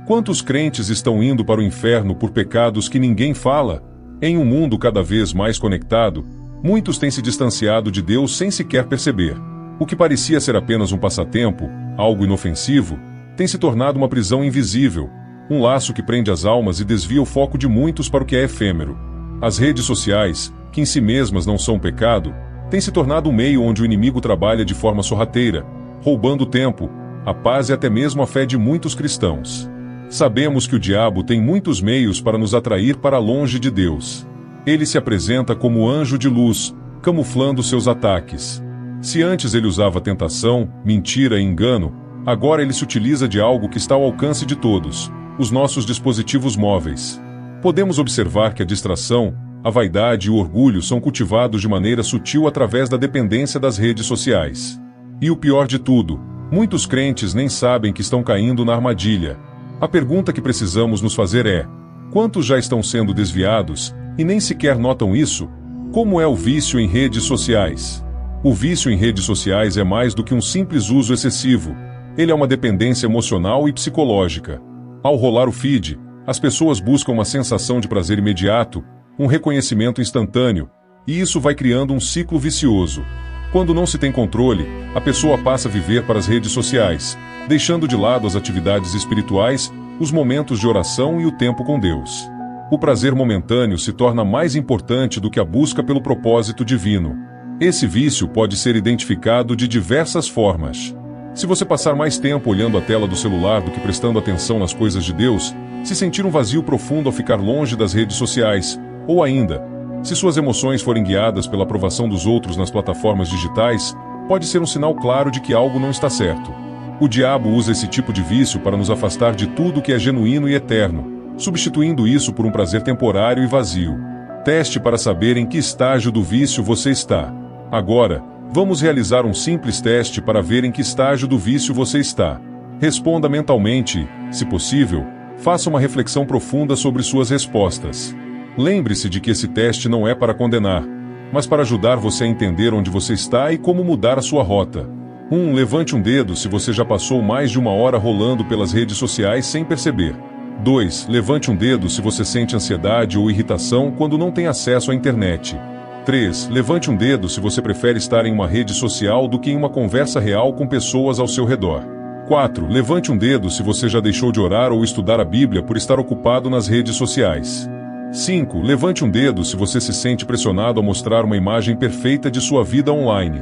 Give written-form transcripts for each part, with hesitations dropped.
Quantos crentes estão indo para o inferno por pecados que ninguém fala? Em um mundo cada vez mais conectado, muitos têm se distanciado de Deus sem sequer perceber. O que parecia ser apenas um passatempo, algo inofensivo, tem se tornado uma prisão invisível, um laço que prende as almas e desvia o foco de muitos para o que é efêmero. As redes sociais, que em si mesmas não são pecado, têm se tornado um meio onde o inimigo trabalha de forma sorrateira, roubando o tempo, a paz e até mesmo a fé de muitos cristãos. Sabemos que o diabo tem muitos meios para nos atrair para longe de Deus. Ele se apresenta como anjo de luz, camuflando seus ataques. Se antes ele usava tentação, mentira e engano, agora ele se utiliza de algo que está ao alcance de todos, os nossos dispositivos móveis. Podemos observar que a distração, a vaidade e o orgulho são cultivados de maneira sutil através da dependência das redes sociais. E o pior de tudo, muitos crentes nem sabem que estão caindo na armadilha. A pergunta que precisamos nos fazer é: quantos já estão sendo desviados, e nem sequer notam isso? Como é o vício em redes sociais? O vício em redes sociais é mais do que um simples uso excessivo. Ele é uma dependência emocional e psicológica. Ao rolar o feed, as pessoas buscam uma sensação de prazer imediato, um reconhecimento instantâneo, e isso vai criando um ciclo vicioso. Quando não se tem controle, a pessoa passa a viver para as redes sociais, deixando de lado as atividades espirituais, os momentos de oração e o tempo com Deus. O prazer momentâneo se torna mais importante do que a busca pelo propósito divino. Esse vício pode ser identificado de diversas formas. Se você passar mais tempo olhando a tela do celular do que prestando atenção nas coisas de Deus, se sentir um vazio profundo ao ficar longe das redes sociais, ou ainda, se suas emoções forem guiadas pela aprovação dos outros nas plataformas digitais, pode ser um sinal claro de que algo não está certo. O diabo usa esse tipo de vício para nos afastar de tudo que é genuíno e eterno, substituindo isso por um prazer temporário e vazio. Teste para saber em que estágio do vício você está. Agora, vamos realizar um simples teste para ver em que estágio do vício você está. Responda mentalmente, se possível, faça uma reflexão profunda sobre suas respostas. Lembre-se de que esse teste não é para condenar, mas para ajudar você a entender onde você está e como mudar a sua rota. 1. Levante um dedo se você já passou mais de 1 hora rolando pelas redes sociais sem perceber. 2. Levante um dedo se você sente ansiedade ou irritação quando não tem acesso à internet. 3. Levante um dedo se você prefere estar em uma rede social do que em uma conversa real com pessoas ao seu redor. 4. Levante um dedo se você já deixou de orar ou estudar a Bíblia por estar ocupado nas redes sociais. 5. Levante um dedo se você se sente pressionado a mostrar uma imagem perfeita de sua vida online.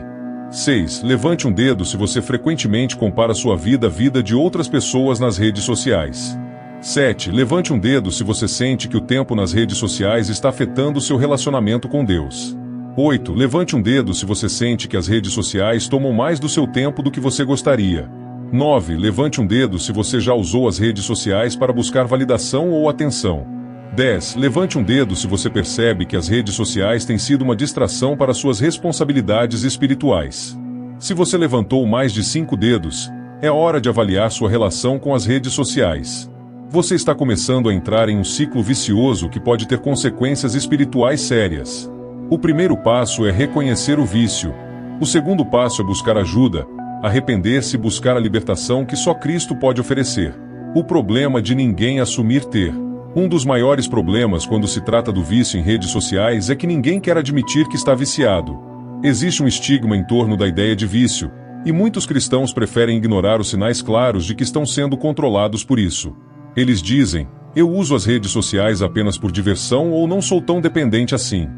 6. Levante um dedo se você frequentemente compara sua vida à vida de outras pessoas nas redes sociais. 7. Levante um dedo se você sente que o tempo nas redes sociais está afetando seu relacionamento com Deus. 8. Levante um dedo se você sente que as redes sociais tomam mais do seu tempo do que você gostaria. 9. Levante um dedo se você já usou as redes sociais para buscar validação ou atenção. 10. Levante um dedo se você percebe que as redes sociais têm sido uma distração para suas responsabilidades espirituais. Se você levantou mais de 5 dedos, é hora de avaliar sua relação com as redes sociais. Você está começando a entrar em um ciclo vicioso que pode ter consequências espirituais sérias. O primeiro passo é reconhecer o vício. O segundo passo é buscar ajuda, arrepender-se e buscar a libertação que só Cristo pode oferecer. O problema de ninguém assumir ter. Um dos maiores problemas quando se trata do vício em redes sociais é que ninguém quer admitir que está viciado. Existe um estigma em torno da ideia de vício, e muitos cristãos preferem ignorar os sinais claros de que estão sendo controlados por isso. Eles dizem: eu uso as redes sociais apenas por diversão ou não sou tão dependente assim.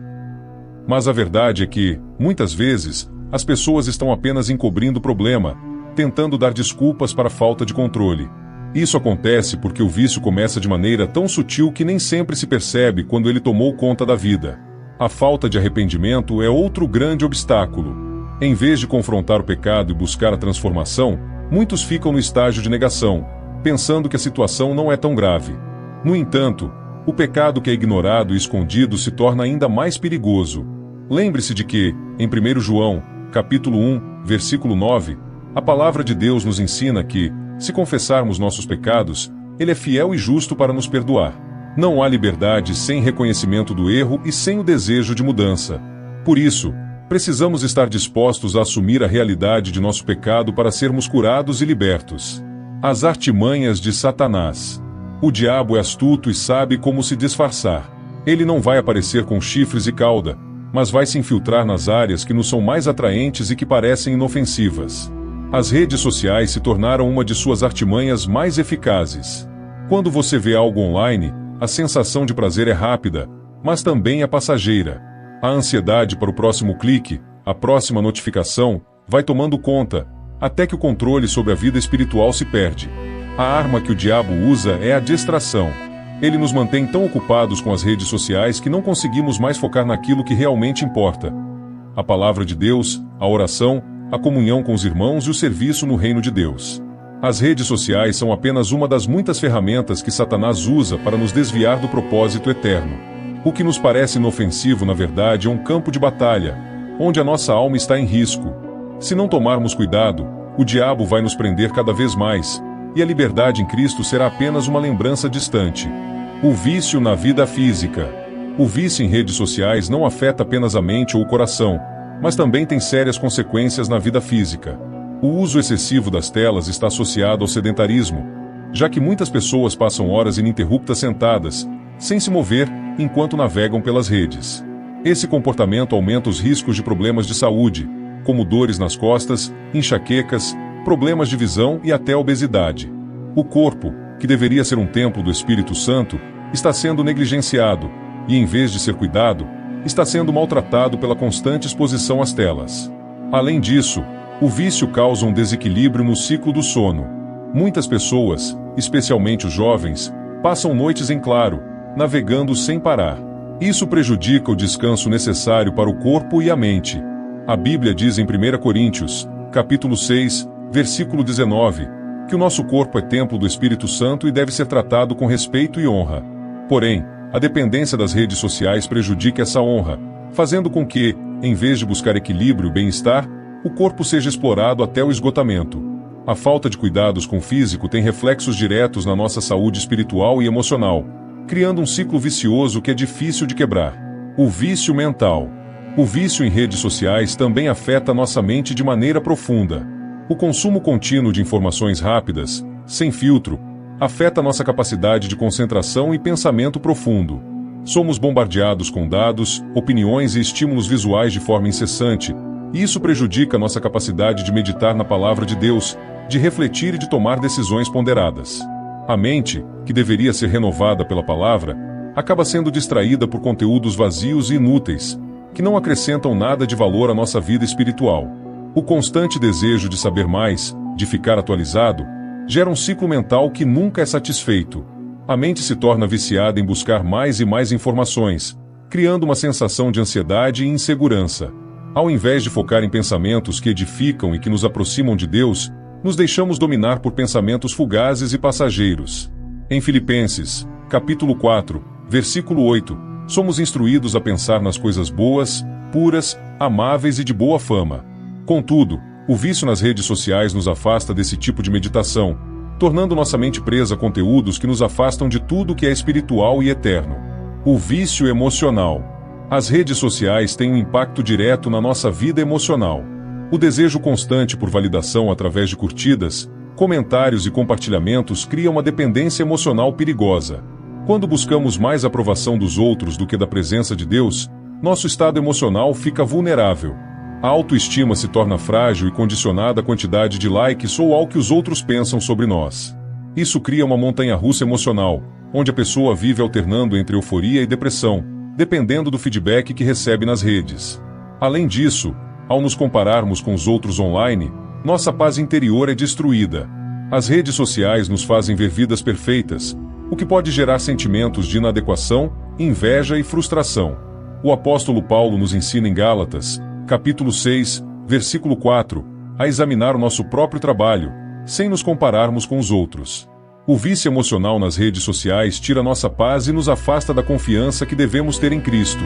Mas a verdade é que, muitas vezes, as pessoas estão apenas encobrindo o problema, tentando dar desculpas para a falta de controle. Isso acontece porque o vício começa de maneira tão sutil que nem sempre se percebe quando ele tomou conta da vida. A falta de arrependimento é outro grande obstáculo. Em vez de confrontar o pecado e buscar a transformação, muitos ficam no estágio de negação, pensando que a situação não é tão grave. No entanto, o pecado que é ignorado e escondido se torna ainda mais perigoso. Lembre-se de que, em 1 João, capítulo 1, versículo 9, a palavra de Deus nos ensina que, se confessarmos nossos pecados, Ele é fiel e justo para nos perdoar. Não há liberdade sem reconhecimento do erro e sem o desejo de mudança. Por isso, precisamos estar dispostos a assumir a realidade de nosso pecado para sermos curados e libertos. As artimanhas de Satanás. O diabo é astuto e sabe como se disfarçar. Ele não vai aparecer com chifres e cauda, mas vai se infiltrar nas áreas que nos são mais atraentes e que parecem inofensivas. As redes sociais se tornaram uma de suas artimanhas mais eficazes. Quando você vê algo online, a sensação de prazer é rápida, mas também é passageira. A ansiedade para o próximo clique, a próxima notificação, vai tomando conta, até que o controle sobre a vida espiritual se perde. A arma que o diabo usa é a distração. Ele nos mantém tão ocupados com as redes sociais que não conseguimos mais focar naquilo que realmente importa: a palavra de Deus, a oração, a comunhão com os irmãos e o serviço no reino de Deus. As redes sociais são apenas uma das muitas ferramentas que Satanás usa para nos desviar do propósito eterno. O que nos parece inofensivo, na verdade, é um campo de batalha, onde a nossa alma está em risco. Se não tomarmos cuidado, o diabo vai nos prender cada vez mais, e a liberdade em Cristo será apenas uma lembrança distante. O vício na vida física. O vício em redes sociais não afeta apenas a mente ou o coração, mas também tem sérias consequências na vida física. O uso excessivo das telas está associado ao sedentarismo, já que muitas pessoas passam horas ininterruptas sentadas, sem se mover, enquanto navegam pelas redes. Esse comportamento aumenta os riscos de problemas de saúde, como dores nas costas, enxaquecas, problemas de visão e até obesidade. O corpo, que deveria ser um templo do Espírito Santo, está sendo negligenciado, e em vez de ser cuidado, está sendo maltratado pela constante exposição às telas. Além disso, o vício causa um desequilíbrio no ciclo do sono. Muitas pessoas, especialmente os jovens, passam noites em claro, navegando sem parar. Isso prejudica o descanso necessário para o corpo e a mente. A Bíblia diz em 1 Coríntios, capítulo 6, versículo 19, que o nosso corpo é templo do Espírito Santo e deve ser tratado com respeito e honra. Porém, a dependência das redes sociais prejudica essa honra, fazendo com que, em vez de buscar equilíbrio e bem-estar, o corpo seja explorado até o esgotamento. A falta de cuidados com o físico tem reflexos diretos na nossa saúde espiritual e emocional, criando um ciclo vicioso que é difícil de quebrar. O vício mental. O vício em redes sociais também afeta nossa mente de maneira profunda. O consumo contínuo de informações rápidas, sem filtro, afeta nossa capacidade de concentração e pensamento profundo. Somos bombardeados com dados, opiniões e estímulos visuais de forma incessante, e isso prejudica nossa capacidade de meditar na palavra de Deus, de refletir e de tomar decisões ponderadas. A mente, que deveria ser renovada pela palavra, acaba sendo distraída por conteúdos vazios e inúteis, que não acrescentam nada de valor à nossa vida espiritual. O constante desejo de saber mais, de ficar atualizado, gera um ciclo mental que nunca é satisfeito. A mente se torna viciada em buscar mais e mais informações, criando uma sensação de ansiedade e insegurança. Ao invés de focar em pensamentos que edificam e que nos aproximam de Deus, nos deixamos dominar por pensamentos fugazes e passageiros. Em Filipenses, capítulo 4, versículo 8, somos instruídos a pensar nas coisas boas, puras, amáveis e de boa fama. Contudo, o vício nas redes sociais nos afasta desse tipo de meditação, tornando nossa mente presa a conteúdos que nos afastam de tudo que é espiritual e eterno. O vício emocional. As redes sociais têm um impacto direto na nossa vida emocional. O desejo constante por validação através de curtidas, comentários e compartilhamentos cria uma dependência emocional perigosa. Quando buscamos mais aprovação dos outros do que da presença de Deus, nosso estado emocional fica vulnerável. A autoestima se torna frágil e condicionada à quantidade de likes ou ao que os outros pensam sobre nós. Isso cria uma montanha-russa emocional, onde a pessoa vive alternando entre euforia e depressão, dependendo do feedback que recebe nas redes. Além disso, ao nos compararmos com os outros online, nossa paz interior é destruída. As redes sociais nos fazem ver vidas perfeitas, o que pode gerar sentimentos de inadequação, inveja e frustração. O apóstolo Paulo nos ensina em Gálatas, capítulo 6, versículo 4, a examinar o nosso próprio trabalho, sem nos compararmos com os outros. O vício emocional nas redes sociais tira nossa paz e nos afasta da confiança que devemos ter em Cristo.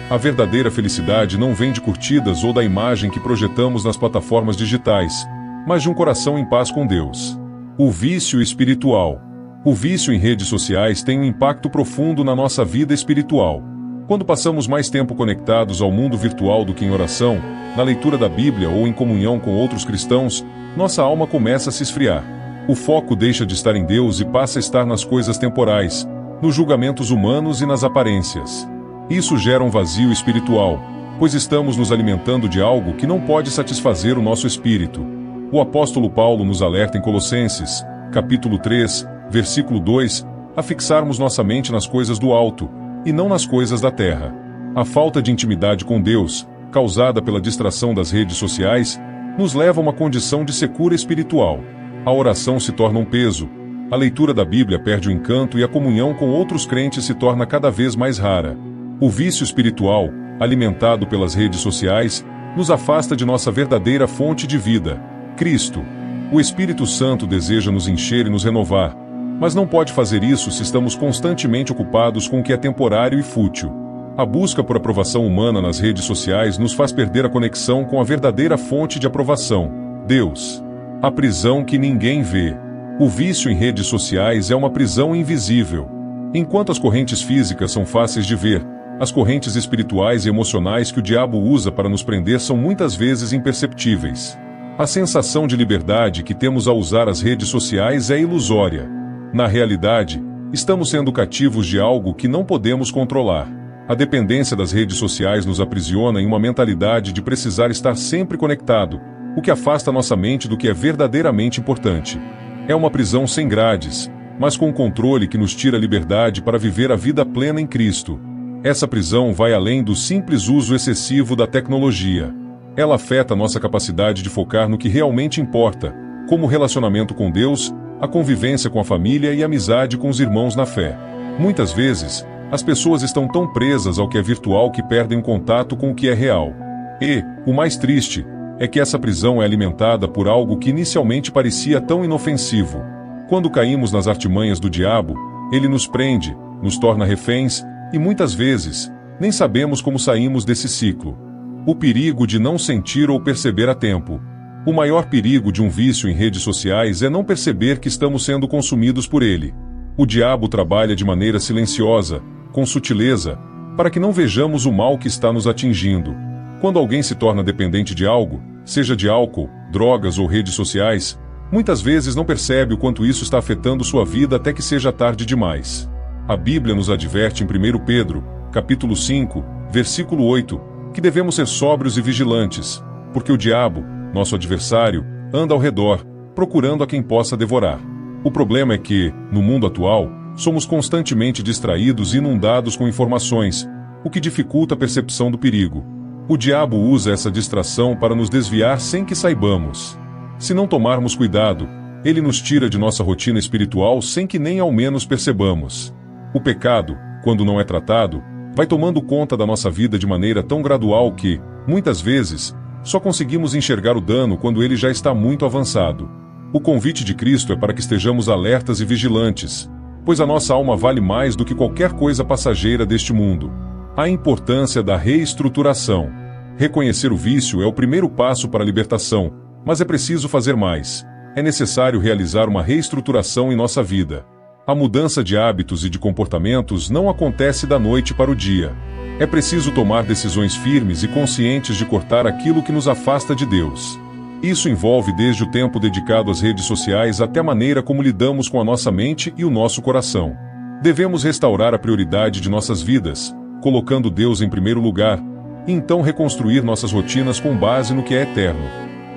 A verdadeira felicidade não vem de curtidas ou da imagem que projetamos nas plataformas digitais, mas de um coração em paz com Deus. O vício espiritual. O vício em redes sociais tem um impacto profundo na nossa vida espiritual. Quando passamos mais tempo conectados ao mundo virtual do que em oração, na leitura da Bíblia ou em comunhão com outros cristãos, nossa alma começa a se esfriar. O foco deixa de estar em Deus e passa a estar nas coisas temporais, nos julgamentos humanos e nas aparências. Isso gera um vazio espiritual, pois estamos nos alimentando de algo que não pode satisfazer o nosso espírito. O apóstolo Paulo nos alerta em Colossenses, capítulo 3, versículo 2, a fixarmos nossa mente nas coisas do alto, e não nas coisas da terra. A falta de intimidade com Deus, causada pela distração das redes sociais, nos leva a uma condição de secura espiritual. A oração se torna um peso, a leitura da Bíblia perde o encanto e a comunhão com outros crentes se torna cada vez mais rara. O vício espiritual, alimentado pelas redes sociais, nos afasta de nossa verdadeira fonte de vida, Cristo. O Espírito Santo deseja nos encher e nos renovar, mas não pode fazer isso se estamos constantemente ocupados com o que é temporário e fútil. A busca por aprovação humana nas redes sociais nos faz perder a conexão com a verdadeira fonte de aprovação, Deus. A prisão que ninguém vê. O vício em redes sociais é uma prisão invisível. Enquanto as correntes físicas são fáceis de ver, as correntes espirituais e emocionais que o diabo usa para nos prender são muitas vezes imperceptíveis. A sensação de liberdade que temos ao usar as redes sociais é ilusória. Na realidade, estamos sendo cativos de algo que não podemos controlar. A dependência das redes sociais nos aprisiona em uma mentalidade de precisar estar sempre conectado, o que afasta nossa mente do que é verdadeiramente importante. É uma prisão sem grades, mas com controle que nos tira a liberdade para viver a vida plena em Cristo. Essa prisão vai além do simples uso excessivo da tecnologia. Ela afeta nossa capacidade de focar no que realmente importa, como o relacionamento com Deus, a convivência com a família e a amizade com os irmãos na fé. Muitas vezes, as pessoas estão tão presas ao que é virtual que perdem o contato com o que é real. E, o mais triste, é que essa prisão é alimentada por algo que inicialmente parecia tão inofensivo. Quando caímos nas artimanhas do diabo, ele nos prende, nos torna reféns, e muitas vezes, nem sabemos como saímos desse ciclo. O perigo de não sentir ou perceber a tempo. O maior perigo de um vício em redes sociais é não perceber que estamos sendo consumidos por ele. O diabo trabalha de maneira silenciosa, com sutileza, para que não vejamos o mal que está nos atingindo. Quando alguém se torna dependente de algo, seja de álcool, drogas ou redes sociais, muitas vezes não percebe o quanto isso está afetando sua vida até que seja tarde demais. A Bíblia nos adverte em 1 Pedro, capítulo 5, versículo 8, que devemos ser sóbrios e vigilantes, porque o diabo, nosso adversário, anda ao redor, procurando a quem possa devorar. O problema é que, no mundo atual, somos constantemente distraídos e inundados com informações, o que dificulta a percepção do perigo. O diabo usa essa distração para nos desviar sem que saibamos. Se não tomarmos cuidado, ele nos tira de nossa rotina espiritual sem que nem ao menos percebamos. O pecado, quando não é tratado, vai tomando conta da nossa vida de maneira tão gradual que, muitas vezes, só conseguimos enxergar o dano quando ele já está muito avançado. O convite de Cristo é para que estejamos alertas e vigilantes, pois a nossa alma vale mais do que qualquer coisa passageira deste mundo. A importância da reestruturação. Reconhecer o vício é o primeiro passo para a libertação, mas é preciso fazer mais. É necessário realizar uma reestruturação em nossa vida. A mudança de hábitos e de comportamentos não acontece da noite para o dia. É preciso tomar decisões firmes e conscientes de cortar aquilo que nos afasta de Deus. Isso envolve desde o tempo dedicado às redes sociais até a maneira como lidamos com a nossa mente e o nosso coração. Devemos restaurar a prioridade de nossas vidas, colocando Deus em primeiro lugar, e então reconstruir nossas rotinas com base no que é eterno.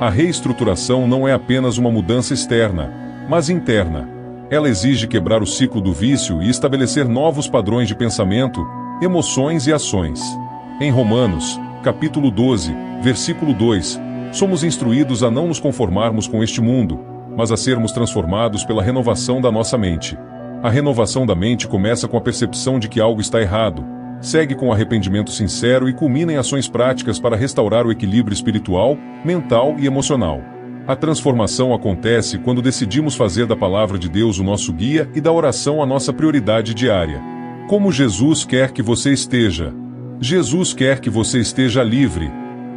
A reestruturação não é apenas uma mudança externa, mas interna. Ela exige quebrar o ciclo do vício e estabelecer novos padrões de pensamento, emoções e ações. Em Romanos, capítulo 12, versículo 2, somos instruídos a não nos conformarmos com este mundo, mas a sermos transformados pela renovação da nossa mente. A renovação da mente começa com a percepção de que algo está errado, segue com arrependimento sincero e culmina em ações práticas para restaurar o equilíbrio espiritual, mental e emocional. A transformação acontece quando decidimos fazer da palavra de Deus o nosso guia e da oração a nossa prioridade diária. Como Jesus quer que você esteja? Jesus quer que você esteja livre.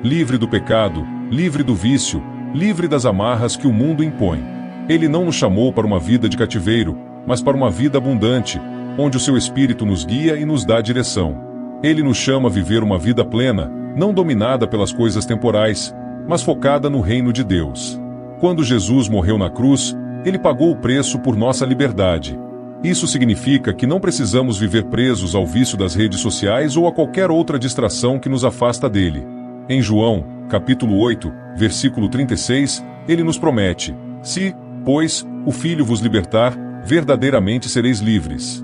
Livre do pecado, livre do vício, livre das amarras que o mundo impõe. Ele não nos chamou para uma vida de cativeiro, mas para uma vida abundante, onde o seu Espírito nos guia e nos dá direção. Ele nos chama a viver uma vida plena, não dominada pelas coisas temporais, mas focada no reino de Deus. Quando Jesus morreu na cruz, Ele pagou o preço por nossa liberdade. Isso significa que não precisamos viver presos ao vício das redes sociais ou a qualquer outra distração que nos afasta dele. Em João, capítulo 8, versículo 36, ele nos promete: se, pois, o Filho vos libertar, verdadeiramente sereis livres.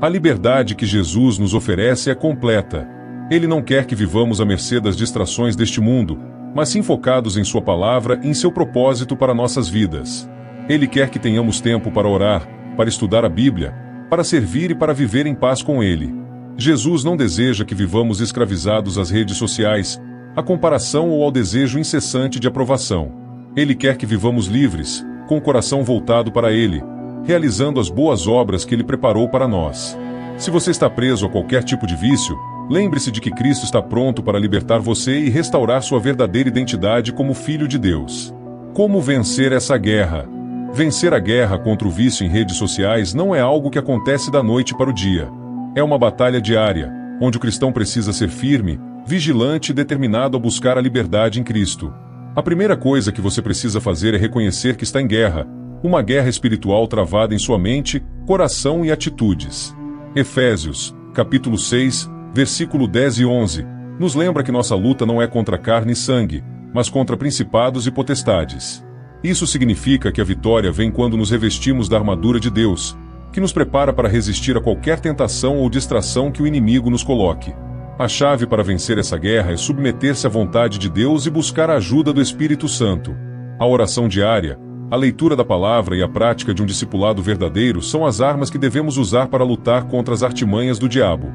A liberdade que Jesus nos oferece é completa. Ele não quer que vivamos à mercê das distrações deste mundo, mas sim focados em sua palavra e em seu propósito para nossas vidas. Ele quer que tenhamos tempo para orar, para estudar a Bíblia, para servir e para viver em paz com Ele. Jesus não deseja que vivamos escravizados às redes sociais, à comparação ou ao desejo incessante de aprovação. Ele quer que vivamos livres, com o coração voltado para Ele, realizando as boas obras que Ele preparou para nós. Se você está preso a qualquer tipo de vício, lembre-se de que Cristo está pronto para libertar você e restaurar sua verdadeira identidade como Filho de Deus. Como vencer essa guerra? Vencer a guerra contra o vício em redes sociais não é algo que acontece da noite para o dia. É uma batalha diária, onde o cristão precisa ser firme, vigilante e determinado a buscar a liberdade em Cristo. A primeira coisa que você precisa fazer é reconhecer que está em guerra, uma guerra espiritual travada em sua mente, coração e atitudes. Efésios, capítulo 6, versículo 10 e 11, nos lembra que nossa luta não é contra carne e sangue, mas contra principados e potestades. Isso significa que a vitória vem quando nos revestimos da armadura de Deus, que nos prepara para resistir a qualquer tentação ou distração que o inimigo nos coloque. A chave para vencer essa guerra é submeter-se à vontade de Deus e buscar a ajuda do Espírito Santo. A oração diária, a leitura da palavra e a prática de um discipulado verdadeiro são as armas que devemos usar para lutar contra as artimanhas do diabo.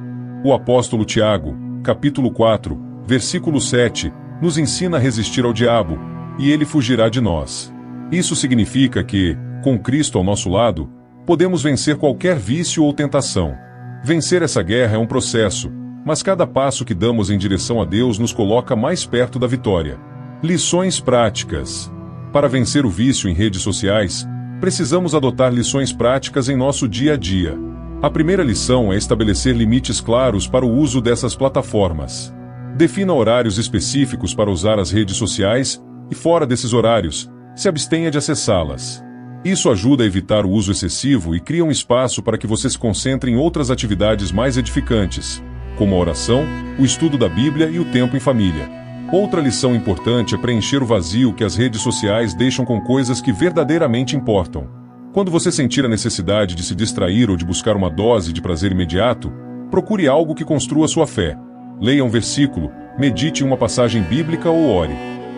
O apóstolo Tiago, capítulo 4, versículo 7, nos ensina a resistir ao diabo, e ele fugirá de nós. Isso significa que, com Cristo ao nosso lado, podemos vencer qualquer vício ou tentação. Vencer essa guerra é um processo, mas cada passo que damos em direção a Deus nos coloca mais perto da vitória. Lições práticas. Para vencer o vício em redes sociais, precisamos adotar lições práticas em nosso dia a dia. A primeira lição é estabelecer limites claros para o uso dessas plataformas. Defina horários específicos para usar as redes sociais e, fora desses horários, se abstenha de acessá-las. Isso ajuda a evitar o uso excessivo e cria um espaço para que você se concentre em outras atividades mais edificantes, como a oração, o estudo da Bíblia e o tempo em família. Outra lição importante é preencher o vazio que as redes sociais deixam com coisas que verdadeiramente importam. Quando você sentir a necessidade de se distrair ou de buscar uma dose de prazer imediato, procure algo que construa sua fé. Leia um versículo, medite em uma passagem bíblica ou ore.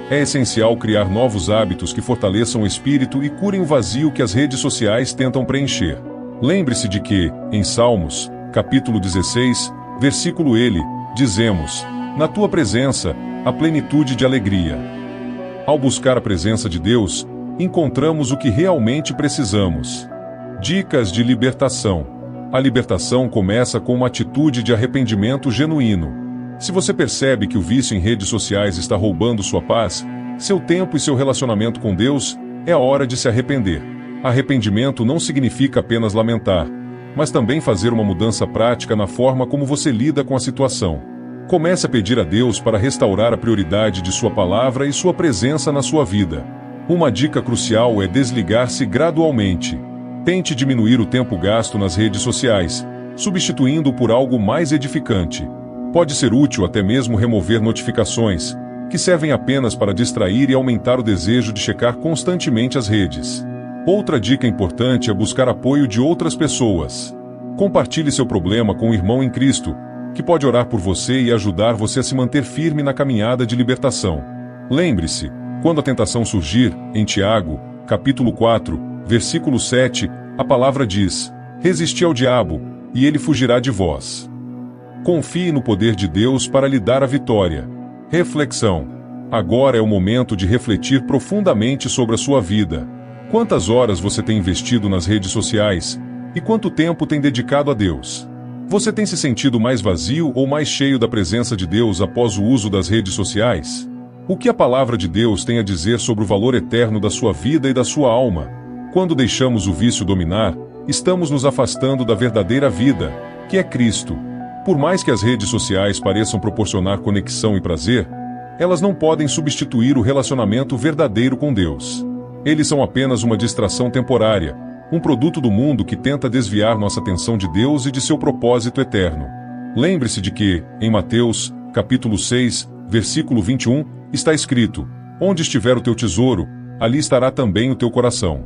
É essencial criar novos hábitos que fortaleçam o espírito e curem o vazio que as redes sociais tentam preencher. Lembre-se de que, em Salmos, capítulo 16, versículo ele, dizemos: na tua presença, há plenitude de alegria. Ao buscar a presença de Deus, encontramos o que realmente precisamos. Dicas de libertação. A libertação começa com uma atitude de arrependimento genuíno. Se você percebe que o vício em redes sociais está roubando sua paz, seu tempo e seu relacionamento com Deus, é a hora de se arrepender. Arrependimento não significa apenas lamentar, mas também fazer uma mudança prática na forma como você lida com a situação. Comece a pedir a Deus para restaurar a prioridade de sua palavra e sua presença na sua vida. Uma dica crucial é desligar-se gradualmente. Tente diminuir o tempo gasto nas redes sociais, substituindo-o por algo mais edificante. Pode ser útil até mesmo remover notificações, que servem apenas para distrair e aumentar o desejo de checar constantemente as redes. Outra dica importante é buscar apoio de outras pessoas. Compartilhe seu problema com um irmão em Cristo, que pode orar por você e ajudar você a se manter firme na caminhada de libertação. Lembre-se, quando a tentação surgir, em Tiago, capítulo 4, versículo 7, a palavra diz: resisti ao diabo, e ele fugirá de vós. Confie no poder de Deus para lhe dar a vitória. Reflexão. Agora é o momento de refletir profundamente sobre a sua vida. Quantas horas você tem investido nas redes sociais? E quanto tempo tem dedicado a Deus? Você tem se sentido mais vazio ou mais cheio da presença de Deus após o uso das redes sociais? O que a palavra de Deus tem a dizer sobre o valor eterno da sua vida e da sua alma? Quando deixamos o vício dominar, estamos nos afastando da verdadeira vida, que é Cristo. Por mais que as redes sociais pareçam proporcionar conexão e prazer, elas não podem substituir o relacionamento verdadeiro com Deus. Eles são apenas uma distração temporária, um produto do mundo que tenta desviar nossa atenção de Deus e de seu propósito eterno. Lembre-se de que, em Mateus, capítulo 6, versículo 21, está escrito: onde estiver o teu tesouro, ali estará também o teu coração.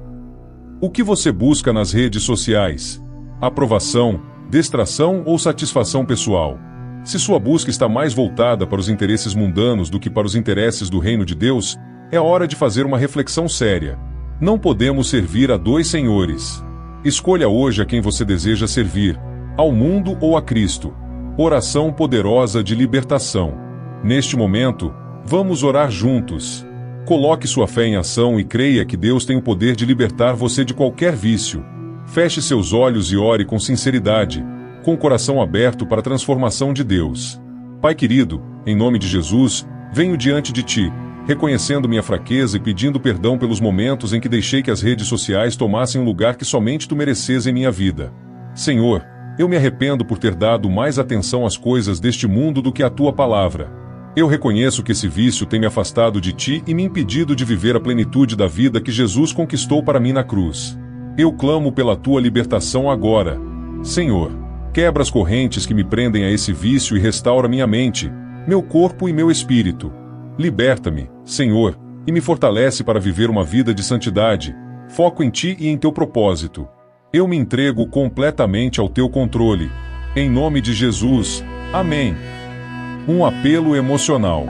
O que você busca nas redes sociais? Aprovação, distração ou satisfação pessoal? Se sua busca está mais voltada para os interesses mundanos do que para os interesses do reino de Deus, é hora de fazer uma reflexão séria. Não podemos servir a dois senhores. Escolha hoje a quem você deseja servir, ao mundo ou a Cristo. Oração poderosa de libertação. Neste momento, vamos orar juntos. Coloque sua fé em ação e creia que Deus tem o poder de libertar você de qualquer vício. Feche seus olhos e ore com sinceridade, com o coração aberto para a transformação de Deus. Pai querido, em nome de Jesus, venho diante de Ti, reconhecendo minha fraqueza e pedindo perdão pelos momentos em que deixei que as redes sociais tomassem um lugar que somente Tu mereces em minha vida. Senhor, eu me arrependo por ter dado mais atenção às coisas deste mundo do que à Tua palavra. Eu reconheço que esse vício tem me afastado de Ti e me impedido de viver a plenitude da vida que Jesus conquistou para mim na cruz. Eu clamo pela Tua libertação agora. Senhor, quebra as correntes que me prendem a esse vício e restaura minha mente, meu corpo e meu espírito. Liberta-me, Senhor, e me fortalece para viver uma vida de santidade, foco em Ti e em Teu propósito. Eu me entrego completamente ao Teu controle. Em nome de Jesus. Amém. Um apelo emocional.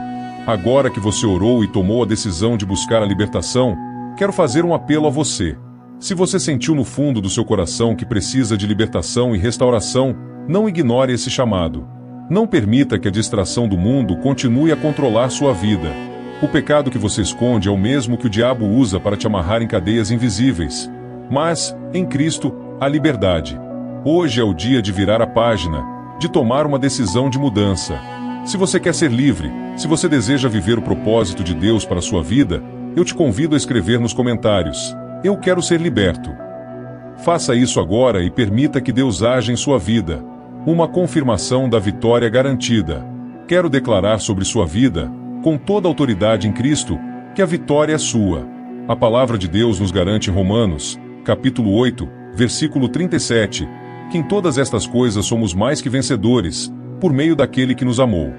Agora que você orou e tomou a decisão de buscar a libertação, quero fazer um apelo a você. Se você sentiu no fundo do seu coração que precisa de libertação e restauração, não ignore esse chamado. Não permita que a distração do mundo continue a controlar sua vida. O pecado que você esconde é o mesmo que o diabo usa para te amarrar em cadeias invisíveis. Mas, em Cristo, há liberdade. Hoje é o dia de virar a página, de tomar uma decisão de mudança. Se você quer ser livre, se você deseja viver o propósito de Deus para a sua vida, eu te convido a escrever nos comentários: eu quero ser liberto. Faça isso agora e permita que Deus haja em sua vida. Uma confirmação da vitória garantida. Quero declarar sobre sua vida, com toda a autoridade em Cristo, que a vitória é sua. A palavra de Deus nos garante em Romanos, capítulo 8, versículo 37, que em todas estas coisas somos mais que vencedores, por meio daquele que nos amou.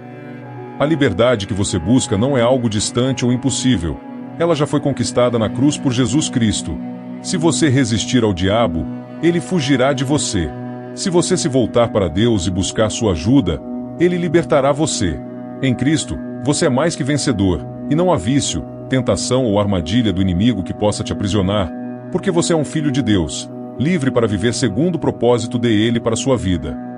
A liberdade que você busca não é algo distante ou impossível. Ela já foi conquistada na cruz por Jesus Cristo. Se você resistir ao diabo, ele fugirá de você. Se você se voltar para Deus e buscar sua ajuda, ele libertará você. Em Cristo, você é mais que vencedor, e não há vício, tentação ou armadilha do inimigo que possa te aprisionar, porque você é um filho de Deus, livre para viver segundo o propósito dele para sua vida.